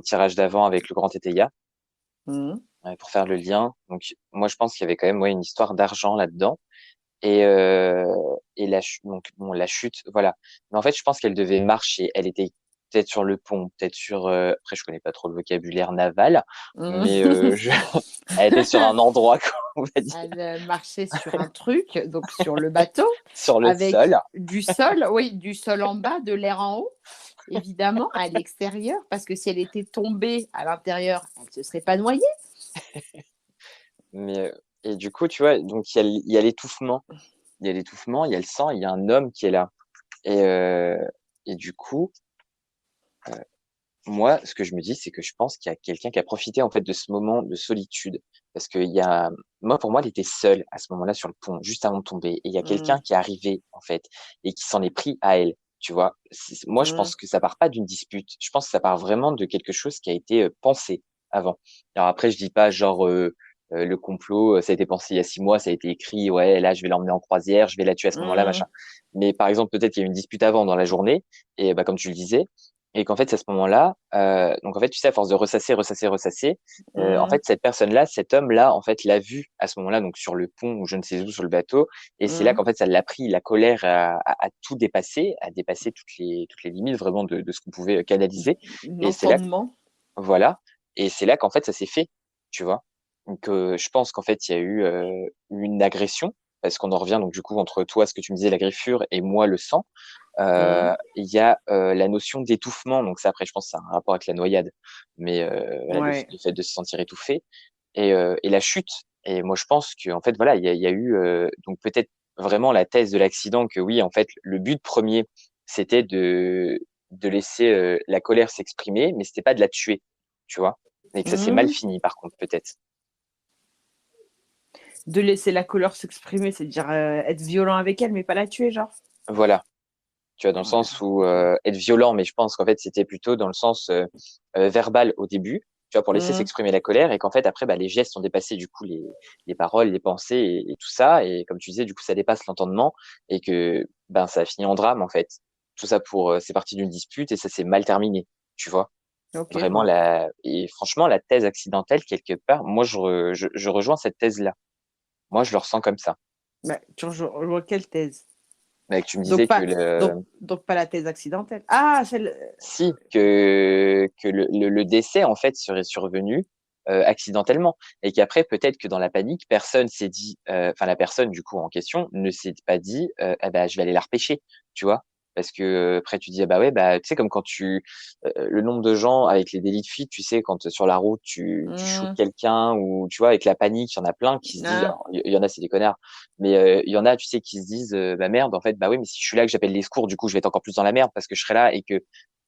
tirage d'avant avec le Grand Tétéia, Hum, pour faire le lien. Donc moi je pense qu'il y avait quand même ouais, une histoire d'argent là-dedans. Et donc bon, la chute, voilà. Mais en fait, je pense qu'elle devait marcher. Elle était peut-être sur le pont, peut-être sur. Après, je connais pas trop le vocabulaire naval, hum. mais elle était sur un endroit, quoi, on va dire, Elle marchait sur un truc, donc sur le bateau, sur le avec sol. du sol, oui, du sol en bas, de l'air en haut, évidemment, à l'extérieur, parce que si elle était tombée à l'intérieur, elle ne se serait pas noyée. Mais et du coup, tu vois, donc il y a l'étouffement, il y a l'étouffement, il y a le sang, il y a un homme qui est là. Et et du coup, moi, ce que je me dis, c'est que je pense qu'il y a quelqu'un qui a profité en fait de ce moment de solitude, parce que moi, pour moi, elle était seule à ce moment-là sur le pont, juste avant de tomber, et il y a quelqu'un Mmh, qui est arrivé en fait et qui s'en est pris à elle, tu vois. Moi, je mmh, pense que ça part pas d'une dispute, je pense que ça part vraiment de quelque chose qui a été pensé avant. Alors après, je dis pas genre le complot, ça a été pensé il y a 6 mois, ça a été écrit, ouais, là, je vais l'emmener en croisière, je vais la tuer à ce moment-là, mmh, machin. Mais par exemple, peut-être qu'il y a eu une dispute avant dans la journée, et bah comme tu le disais. Et qu'en fait, c'est à ce moment-là, donc en fait, tu sais, à force de ressasser, ressasser, ressasser, en mmh, fait, cette personne-là, cet homme-là, en fait, l'a vu à ce moment-là, donc sur le pont ou je ne sais où, sur le bateau, et c'est là mmh. qu'en fait, ça l'a pris, la colère a tout dépassé, a dépassé toutes les limites vraiment de ce qu'on pouvait canaliser, et c'est là, L'entendement. voilà, et c'est là qu'en fait, ça s'est fait, tu vois. Donc, je pense qu'en fait, il y a eu une agression, parce qu'on en revient donc du coup entre toi, ce que tu me disais, la griffure, et moi, le sang. Mmh, Il y a la notion d'étouffement, donc ça après je pense que ça a un rapport avec la noyade, mais voilà, ouais. le fait de se sentir étouffé et la chute. Et moi je pense que en fait voilà il y a eu donc peut-être vraiment la thèse de l'accident que oui en fait le but premier c'était de laisser la colère s'exprimer, mais c'était pas de la tuer, tu vois, et que ça s'est mal Mmh. fini par contre peut-être. De laisser la couleur s'exprimer, c'est-à-dire être violent avec elle, mais pas la tuer, genre. Voilà. Tu vois, dans le Ouais, sens où ok. être violent, mais je pense qu'en fait, c'était plutôt dans le sens verbal au début, tu vois, pour laisser Mmh, s'exprimer la colère, et qu'en fait, après, bah, les gestes ont dépassé du coup les paroles, les pensées et tout ça, et comme tu disais, du coup, ça dépasse l'entendement, et que ben ça a fini en drame en fait. Tout ça pour, c'est parti d'une dispute et ça s'est mal terminé, tu vois. ok, je Vraiment vois. et franchement, la thèse accidentelle quelque part, moi, je rejoins cette thèse-là. Moi, je le ressens comme ça. Bah, je vois quelle thèse? Mais que tu me Donc disais que pas, donc pas la thèse accidentelle. Ah, celle. si, que le décès, en fait, serait survenu accidentellement. Et qu'après, peut-être que dans la panique, personne s'est dit, enfin, la personne, du coup, en question, ne s'est pas dit, ah bah, je vais aller la repêcher, tu vois. Parce que après, tu dis, ah bah ouais, bah, tu sais, comme quand le nombre de gens avec les délits de fuite, tu sais, quand sur la route, tu shootes Mmh, quelqu'un ou, tu vois, avec la panique, il y en a plein qui se disent, ah, alors, il y en a, c'est des connards, mais il y en a, tu sais, qui se disent, bah merde, en fait, bah oui, mais si je suis là, que j'appelle les secours, du coup, je vais être encore plus dans la merde parce que je serai là et que,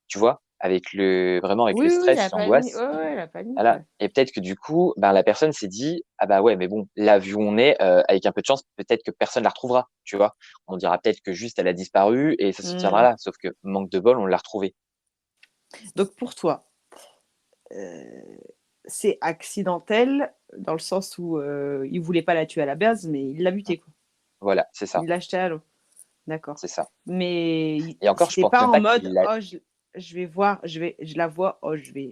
tu vois? vraiment avec le Oui, oui, stress, la panique. l'angoisse. Ouais, ouais, la panique, Voilà. ouais. Et peut-être que du coup, ben, la personne s'est dit, ah bah ouais, mais bon, là, vu où on est, avec un peu de chance, peut-être que personne la retrouvera, tu vois. On dira peut-être que juste elle a disparu et ça se tiendra Hmm. là. Sauf que manque de bol, on l'a retrouvée. Donc pour toi, c'est accidentel dans le sens où il voulait pas la tuer à la base, mais il l'a butée, quoi. Voilà, c'est ça, Il l'a jetée à l'eau. D'accord. c'est ça. Mais Et encore, je c'était pense pas même en pas mode qu'il l'a. oh je vais voir, je la vois, oh je vais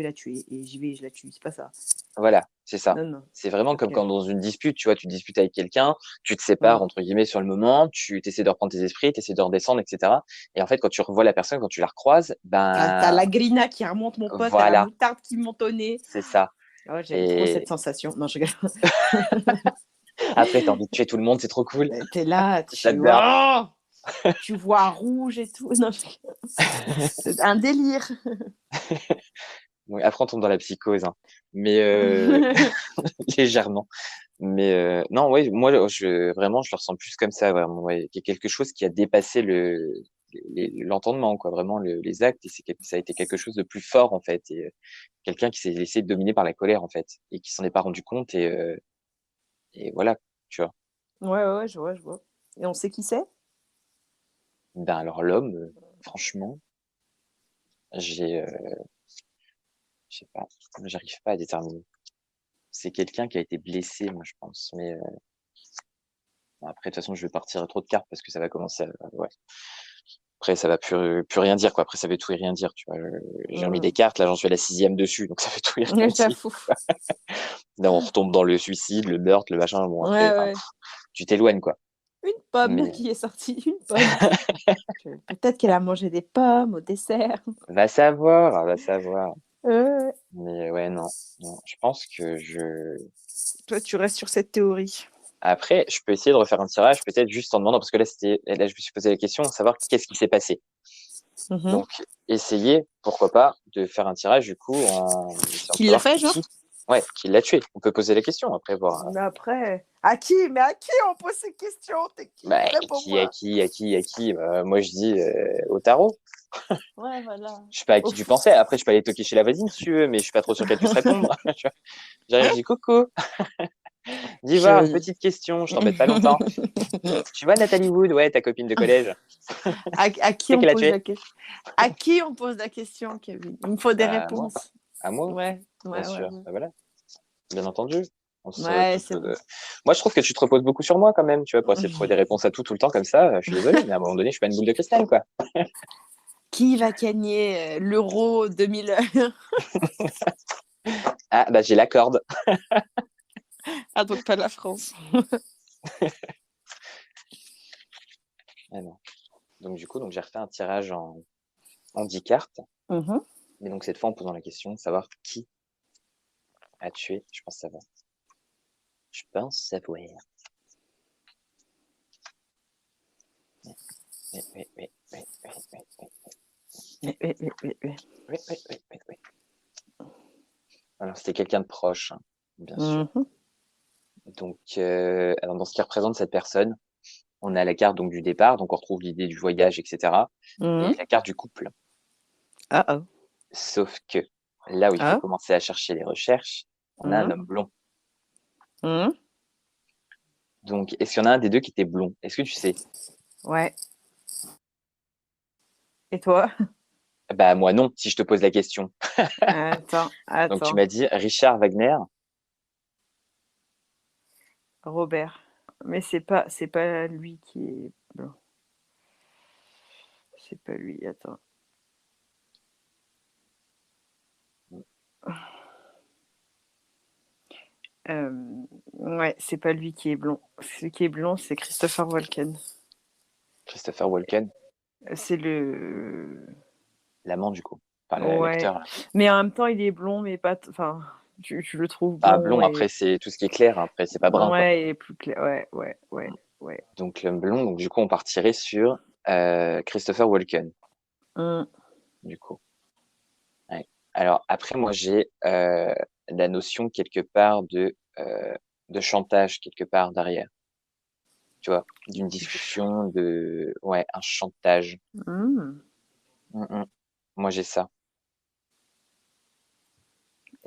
la tuer et j'y vais, je la tue. C'est pas ça. Voilà, c'est ça. Non, non. C'est vraiment Ok. comme quand dans une dispute, tu vois, tu disputes avec quelqu'un, tu te sépares Hmm. entre guillemets sur le moment, tu essaies de reprendre tes esprits, tu essaies de redescendre, etc. Et en fait, quand tu revois la personne, quand tu la recroises, T'as ben la grina qui remonte, mon pote, t'as la voilà, moutarde qui monte au nez. c'est ça. Oh, j'aime trop cette Et sensation. Non, je rigole. après, t'as envie de tuer tout le monde, c'est trop cool. T'es là, J'adore. tu vois rouge et tout. Non, c'est un délire. Donc, après, on tombe dans la psychose, hein. Mais légèrement. Mais non, ouais, moi, vraiment, je le ressens plus comme ça, vraiment. Ouais. Il y a quelque chose qui a dépassé l'entendement, quoi. Vraiment, les actes, et ça a été quelque chose de plus fort, en fait. Et quelqu'un qui s'est laissé dominer par la colère, en fait, et qui s'en est pas rendu compte. Et voilà, tu vois. Ouais, ouais, ouais, je vois, je vois. Et on sait qui c'est? Ben alors l'homme, franchement, j'ai, je sais pas, j'arrive pas à déterminer. C'est quelqu'un qui a été blessé, moi, je pense. Mais après, de toute façon, je vais partir trop de cartes parce que ça va commencer à, ouais. Après, ça va plus rien dire, quoi. Après, ça veut tout et rien dire, tu vois. J'ai remis des Hmm. cartes, là, j'en suis à la 6e dessus, donc ça veut tout et rien Ouais, dire. j'avoue. Là, on retombe dans le suicide, le meurtre, le machin. Bon, après, Ouais, enfin, ouais. tu t'éloignes, quoi. Une pomme Mais qui est sortie, une pomme. Peut-être qu'elle a mangé des pommes au dessert. va savoir, va savoir. Ouais. Mais ouais, non, non. Je pense que Toi, tu restes sur cette théorie. Après, je peux essayer de refaire un tirage, peut-être juste en demandant, parce que là, là, je me suis posé la question, savoir qu'est-ce qui s'est passé. Mhm. Donc, essayer, pourquoi pas, de faire un tirage, du coup, en essayant de Qui l'a savoir fait, genre? qui l'a tué. On peut poser la question, après, voir. Mais après, à qui? Mais à qui on pose ces questions? T'es qui? Bah, à Réponds-moi. qui, à qui, à qui? Bah, moi, je dis au tarot. Ouais, voilà. Je sais pas à Au qui tu fou. pensais. Après, je peux aller toquer chez la voisine, si tu veux, mais je suis pas trop sûr qu'elle puisse répondre. Tu vois. J'arrive, je dis coucou. Dis voir, une Je... petite question, je t'embête pas longtemps. Tu vois Nathalie Wood, ouais, ta copine de collège. À qui C'est on qu'elle a pose tué. la question? À qui on pose la question, Kevin? Il me faut des Bah, moi. réponses. À moi, Ouais, bien ouais, ouais, sûr. ouais. Bah, voilà. Bien entendu. Ouais, c'est bon. Moi, je trouve que tu te reposes beaucoup sur moi quand même, tu vois, pour essayer de trouver des réponses à tout le temps comme ça. Je suis désolé, mais à un moment donné, je suis pas une boule de cristal, quoi. Qui va gagner l'Euro 2000? Ah, bah, j'ai la corde. Ah, donc pas la France. Ah non. Donc, du coup, j'ai refait un tirage en 10 cartes. Mhm. Mais donc, cette fois, en posant la question, savoir qui a tué, je pense savoir. Je pense savoir. Oui, oui, oui, oui, oui, oui, oui, oui, Oui, oui, oui, oui, oui. oui, oui, oui, oui, oui. Alors, c'était quelqu'un de proche, hein, bien sûr. Mhm. Donc, alors, dans ce qui représente cette personne, on a la carte donc du départ, donc on retrouve l'idée du voyage, etc. Et Mhm. la carte du couple. Ah, oh. Sauf que là où il faut Ah. commencer à chercher les recherches, on a un Mhm. homme blond. Mhm. Donc, est-ce qu'il y en a un des deux qui était blond? Est-ce que tu sais? Ouais. Et toi? Bah, moi non, si je te pose la question. Attends, Donc, tu attends. m'as dit Richard Wagner. Robert. Mais c'est pas lui qui est blanc. C'est pas lui, attends. Ouais, c'est pas lui qui est blond. Celui qui est blond, c'est Christopher Walken. Christopher Walken, C'est le. l'amant du coup. Enfin, Ouais. l'acteur, là. Mais en même temps, il est blond, mais pas. Enfin, tu le trouves Ah, blond blond, après, et. c'est tout ce qui est clair. Après, c'est pas brun, quoi. Ouais, il est plus clair. Ouais, ouais, ouais, ouais. Donc, l'homme blond, donc du coup, on partirait sur Christopher Walken, Hum. du coup. Ouais. Alors, après, moi, j'ai la notion quelque part de chantage, quelque part derrière. Tu vois, d'une discussion, ouais, un chantage. Hum. Mm, mm. Moi, j'ai ça.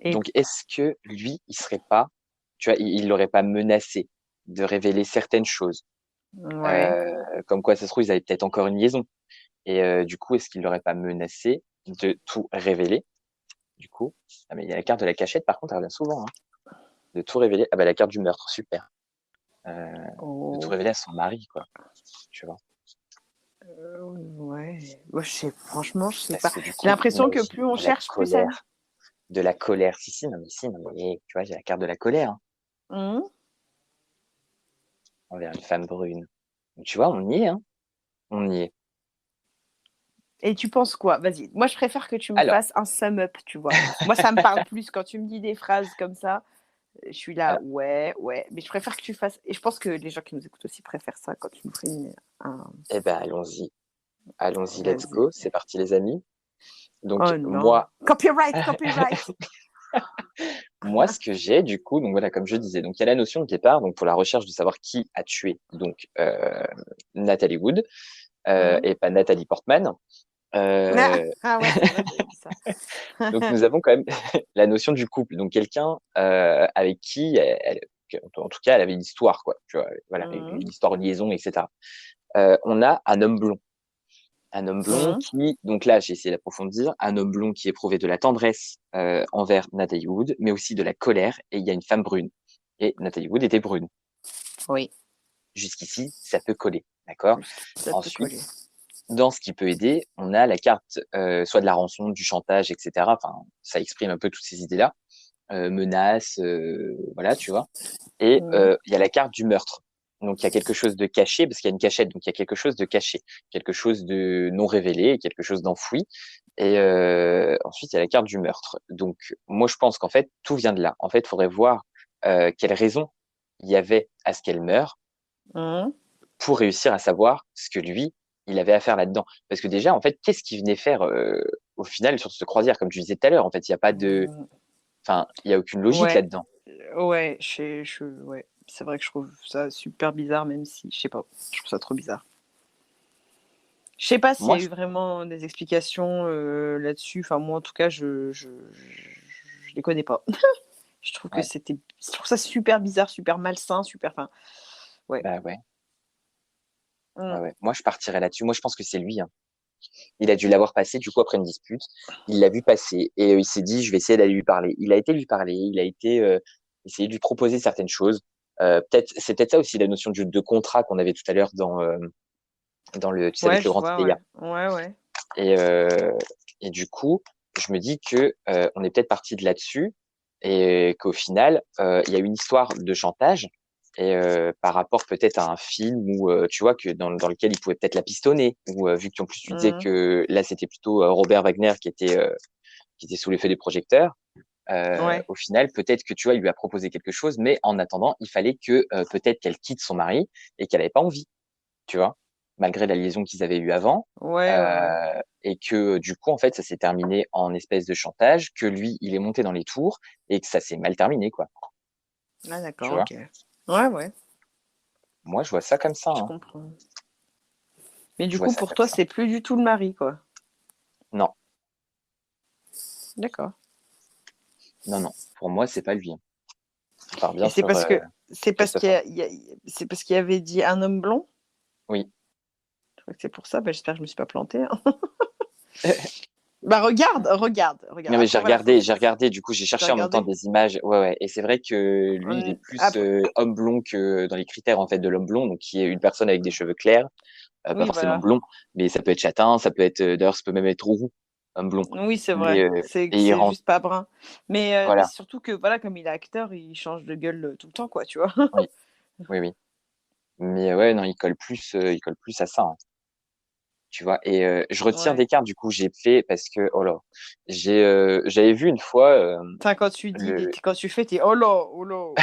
Et Donc, est-ce que lui, il serait pas, tu vois, il l'aurait pas menacé de révéler certaines choses, ouais. comme quoi ça se trouve ils avaient peut-être encore une liaison. Et du coup, est-ce qu'il l'aurait pas menacé de tout révéler? Du coup, ah mais il y a la carte de la cachette, par contre, elle revient souvent, hein. De tout révéler. Ah bah la carte du meurtre, super. De tout Oh, révéler à son mari, quoi. Tu vois. ouais. Moi, franchement, je sais Parce pas. que du J'ai coup, l'impression que imagine plus on de la cherche, plus ça. colère, de la colère. Si, non, mais tu vois, j'ai la carte de la colère, hein, Mhm. envers une femme brune. Donc, tu vois, on y est, hein. On y est. Et tu penses quoi? Vas-y. Moi, je préfère que tu me Alors, fasses un sum up, tu vois. Moi, ça me parle plus quand tu me dis des phrases comme ça. Je suis là, alors, ouais, ouais. Mais je préfère que tu fasses. Et je pense que les gens qui nous écoutent aussi préfèrent ça quand tu nous fais un. eh ben, allons-y. Allons-y, let's Vas-y. go. C'est parti, les amis. Donc, Oh non. Copyright, copyright. moi, ce que j'ai, du coup, donc voilà, comme je disais, donc il y a la notion de départ, donc pour la recherche de savoir qui a tué, donc Natalie Wood, Mhm. et pas Nathalie Portman. Ah, Euh, ah ouais, c'est vrai, j'avais dit ça. donc nous avons quand même la notion du couple, donc quelqu'un avec qui, en tout cas, elle avait une histoire, quoi. Tu vois, voilà, Mhm. une histoire, une liaison, etc. On a un homme blond. Un homme blond Mhm. qui, donc là, j'ai essayé d'approfondir, un homme blond qui éprouvait de la tendresse envers Natalie Wood, mais aussi de la colère, et il y a une femme brune. Et Natalie Wood était brune. Oui, Jusqu'ici, ça peut coller, d'accord? ça peut Ensuite, coller. dans ce qui peut aider, on a la carte soit de la rançon, du chantage, etc. Enfin, ça exprime un peu toutes ces idées-là, menaces, voilà, tu vois. Et Mhm. il y a la carte du meurtre. Donc il y a quelque chose de caché, parce qu'il y a une cachette, donc il y a quelque chose de caché, quelque chose de non révélé, quelque chose d'enfoui. Et ensuite, il y a la carte du meurtre. Donc moi, je pense qu'en fait, tout vient de là. En fait, il faudrait voir quelle raison il y avait à ce qu'elle meure Mhm. pour réussir à savoir ce que lui, il avait à faire là-dedans. Parce que déjà, en fait, qu'est-ce qu'il venait faire au final sur ce croisière, comme tu disais tout à l'heure. En fait, il y a pas de, Mhm. enfin, il y a aucune logique Ouais, là-dedans. ouais, ouais. C'est vrai que je trouve ça super bizarre, même si, je sais pas, je trouve ça trop bizarre. Je sais pas s'il y Moi, a eu vraiment des explications là-dessus. Enfin, moi, en tout cas, je les connais pas. Je trouve que ouais, je trouve ça super bizarre, super malsain, super. Enfin, ouais. bah ouais. Mm. Ouais, ouais. Moi, je partirais là-dessus. Moi, je pense que c'est lui, hein. Il a dû l'avoir passé, du coup, après une dispute. Il l'a vu passer et il s'est dit, je vais essayer d'aller lui parler. Il a été lui parler, il a été essayer de lui proposer certaines choses. C'est peut-être ça aussi la notion de contrat qu'on avait tout à l'heure dans le, tu sais, Ouais, avec le je grand vois, Idea. ouais. Ouais, ouais. Et, et du coup, je me dis que on est peut-être parti de là-dessus et qu'au final, il y a une histoire de chantage et par rapport peut-être à un film où tu vois que dans lequel il pouvait peut-être la pistonner ou vu qu'en plus tu disais Mm. que là c'était plutôt Robert Wagner qui était sous l'effet des projecteurs. Ouais. Au final, peut-être que tu vois, il lui a proposé quelque chose, mais en attendant, il fallait que peut-être qu'elle quitte son mari et qu'elle avait pas envie, tu vois, malgré la liaison qu'ils avaient eue avant, Ouais, ouais, ouais. et que du coup, en fait, ça s'est terminé en espèce de chantage, que lui, il est monté dans les tours et que ça s'est mal terminé, quoi. Ah, Tu d'accord, vois? ok. Ouais, ouais, Moi, je vois ça comme ça, je hein. comprends. Mais Je du vois coup, ça pour comme toi, ça. c'est plus du tout le mari, quoi. Non, D'accord. non, non. Pour moi, c'est pas lui, hein. On part Et bien sur c'est parce Christopher. c'est parce qu'il y avait dit un homme blond. Oui. Je crois que c'est pour ça. Bah, j'espère que je me suis pas plantée, hein. Bah regarde, regarde, regarde. Non, mais Après voilà, faut. j'ai regardé, du coup, j'ai T'as cherché en même temps regardé. des images. Ouais, ouais. Et c'est vrai que lui, il est plus Après, homme blond que dans les critères, en fait, de l'homme blond, donc qui est une personne avec des cheveux clairs, pas oui, forcément voilà. blond, mais ça peut être châtain, ça peut être, d'ailleurs, ça peut même être roux, homme blond. Oui, c'est Mais, vrai. et il C'est rentre, juste pas brun. Mais voilà. c'est surtout que voilà, comme il est acteur, il change de gueule tout le temps, quoi, tu vois. Oui, oui, oui. Mais ouais, non, il colle plus à ça, hein, tu vois. Et je retire Ouais. des cartes, du coup, j'ai fait parce que, oh là, j'avais vu une fois Enfin, le, quand tu fais, t'es oh là, oh là.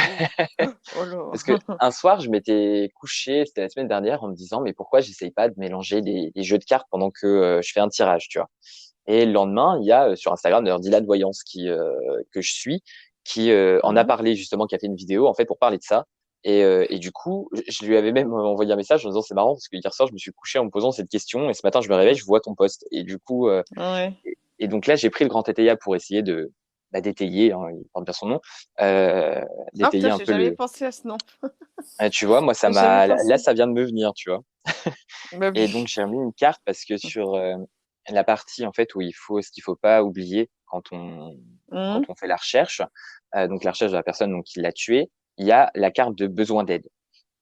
parce que un soir, je m'étais couché, c'était la semaine dernière, en me disant, mais pourquoi j'essaye pas de mélanger des jeux de cartes pendant que je fais un tirage, tu vois. Et le lendemain, il y a sur Instagram, d'ailleurs, Dylan Voyance que je suis, qui en a Mhm. parlé justement, qui a fait une vidéo en fait pour parler de ça. Et du coup, je lui avais même envoyé un message en disant c'est marrant parce que hier soir je me suis couché en me posant cette question et ce matin je me réveille, je vois ton post et du coup Ouais. Et donc là, j'ai pris le grand étaya pour essayer d'étayer, hein, il porte bien son nom, Ah d'étayer putain, un j'ai peu jamais le. pensé à ce nom. Tu vois, moi, J'ai jamais là, pensé. ça vient de me venir, tu vois. Bah Et donc, oui. j'ai remis une carte parce que sur la partie, en fait, où ce qu'il faut pas oublier quand Mhm. on fait la recherche, donc la recherche de la personne donc, qui l'a tué, il y a la carte de besoin d'aide.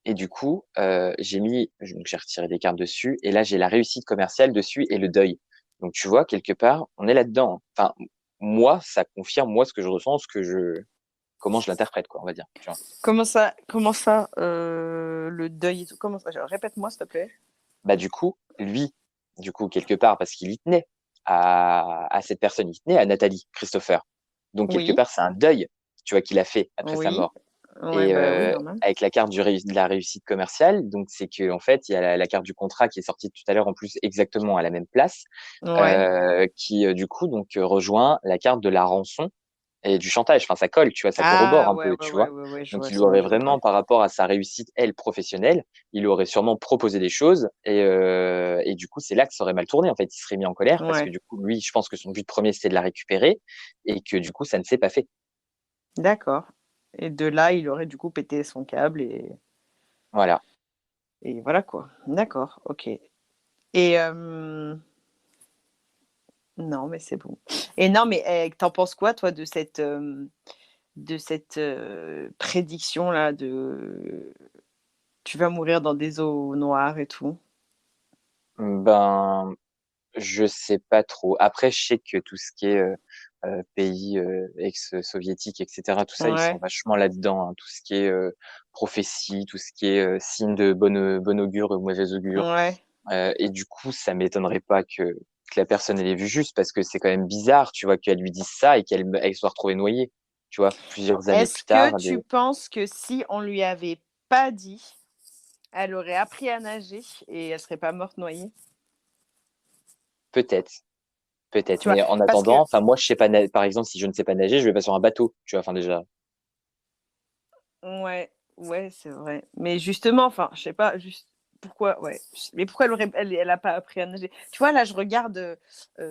Et du coup, donc j'ai retiré des cartes dessus, et là, j'ai la réussite commerciale dessus et le deuil. Donc, tu vois, quelque part, on est là-dedans, hein. Enfin, moi, ça confirme, moi, ce que je ressens, comment je l'interprète, quoi, on va dire, tu vois. Comment ça, le deuil et tout, comment ça? Répète-moi, s'il te plaît. Bah, du coup, quelque part, parce qu'il y tenait à cette personne, il tenait à Nathalie Christopher. Donc, quelque Oui, part, c'est un deuil, tu vois, qu'il a fait après sa oui, mort. ouais, Et bah oui, normal. avec la carte de la réussite commerciale, donc c'est que en fait, il y a la carte du contrat qui est sortie tout à l'heure en plus exactement à la même place, Ouais, qui du coup donc rejoint la carte de la rançon et du chantage. Enfin, ça colle, tu vois, ça corrobore ah un ouais, peu, ouais, tu ouais, vois. ouais, ouais, je Donc, vois il lui ça, aurait ouais, ok. vraiment, par rapport à sa réussite, elle, professionnelle, il aurait sûrement proposé des choses et du coup, c'est là que ça aurait mal tourné. En fait, il serait mis en colère parce que Ouais, du coup, lui, je pense que son but premier, c'était de la récupérer et que du coup, ça ne s'est pas fait. d'accord. Et de là, il aurait du coup pété son câble Voilà. et voilà quoi. D'accord, ok. Et non, mais c'est bon. Et non, mais t'en penses quoi, toi, de cette prédiction-là de tu vas mourir dans des eaux noires et tout? Ben, je sais pas trop. Après, je sais que tout ce qui est pays ex-soviétiques, etc., tout ça, ils sont Ouais, vachement là-dedans, hein. Tout ce qui est prophétie, tout ce qui est signe de bon augure ou mauvais augure. ouais. Et du coup, ça m'étonnerait pas que la personne elle ait vu juste, parce que c'est quand même bizarre, tu vois, qu'elle lui dise ça et qu'elle soit retrouvée noyée. Tu vois, plusieurs années Est-ce plus que tard, tu penses que si on lui avait pas dit, elle aurait appris à nager et elle serait pas morte noyée? peut-être, peut-être. Tu vois? Mais en Parce attendant, que enfin, moi, je sais pas, par exemple, si je ne sais pas nager, je vais pas sur un bateau, tu vois, enfin, déjà. ouais, ouais, c'est vrai. Mais justement, enfin, je sais pas, juste pourquoi, ouais, mais pourquoi elle a pas appris à nager? Tu vois, là, je regarde,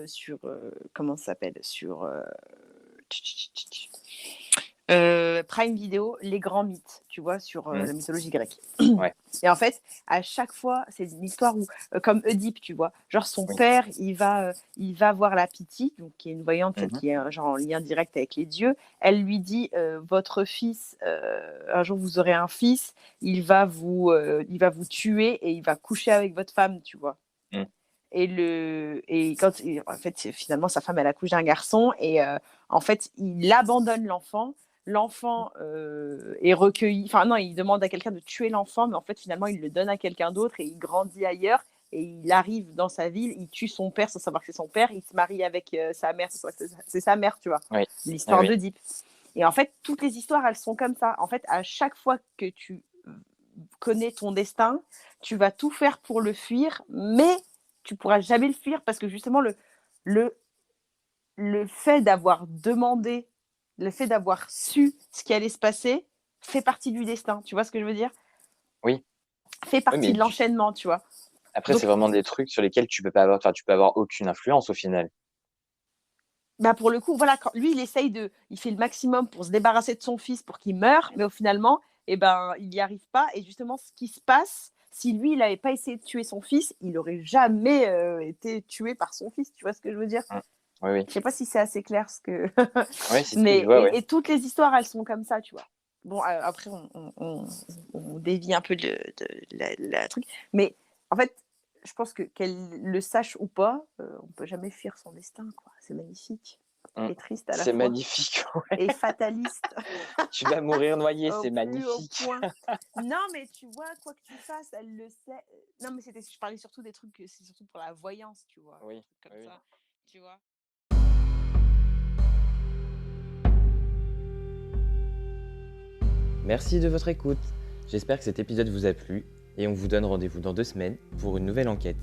sur, comment ça s'appelle? Sur, Prime Video, les grands mythes, tu vois, sur, Mmh. la mythologie grecque. Ouais, Et en fait, à chaque fois, c'est une histoire où, comme Oedipe, tu vois, genre son oui. père, il va voir la Pythie, donc qui est une voyante, celle Mmh. qui est genre en lien direct avec les dieux. Elle lui dit, votre fils, un jour vous aurez un fils, il va vous tuer et il va coucher avec votre femme, tu vois. Mmh. En fait, finalement, sa femme, elle accouche d'un garçon et en fait, il abandonne l'enfant. L'enfant est recueilli. Enfin, non, il demande à quelqu'un de tuer l'enfant, mais en fait, finalement, il le donne à quelqu'un d'autre et il grandit ailleurs. Et il arrive dans sa ville, il tue son père sans savoir que c'est son père. Il se marie avec sa mère, sans savoir que c'est sa mère, tu vois. Oui, oui, L'histoire oui. d'Oedipe. Et en fait, toutes les histoires, elles sont comme ça. En fait, à chaque fois que tu connais ton destin, tu vas tout faire pour le fuir, mais tu pourras jamais le fuir parce que justement le le fait d'avoir demandé, le fait d'avoir su ce qui allait se passer fait partie du destin. Tu vois ce que je veux dire? Oui, Fait oui, partie mais de l'enchaînement, tu vois? après, c'est Donc, vraiment des trucs sur lesquels tu peux pas avoir, enfin, tu peux avoir aucune influence au final. bah, pour le coup, voilà, quand lui, il fait le maximum pour se débarrasser de son fils pour qu'il meure, mais au finalement, eh ben, il n'y arrive pas. Et justement, ce qui se passe, si lui, il n'avait pas essayé de tuer son fils, il n'aurait jamais été tué par son fils. Tu vois ce que je veux dire? Mmh. Oui, oui. Je sais pas si c'est assez clair ce que. Oui, si, si, je Mais vois, ouais. et toutes les histoires, elles sont comme ça, tu vois. Bon, après, on dévie un peu de la truc. Mais en fait, je pense que qu'elle le sache ou pas, on peut jamais fuir son destin, quoi. C'est magnifique Mmh. et triste à la C'est fois magnifique, et fataliste tu vas mourir noyé, au c'est plus haut magnifique. point. Non, mais tu vois, quoi que tu fasses, elle le sait. Non, mais je parlais surtout des trucs, c'est surtout pour la voyance, tu vois, Oui, trucs oui, comme oui. ça, tu vois. Merci de votre écoute. J'espère que cet épisode vous a plu et on vous donne rendez-vous dans 2 semaines pour une nouvelle enquête.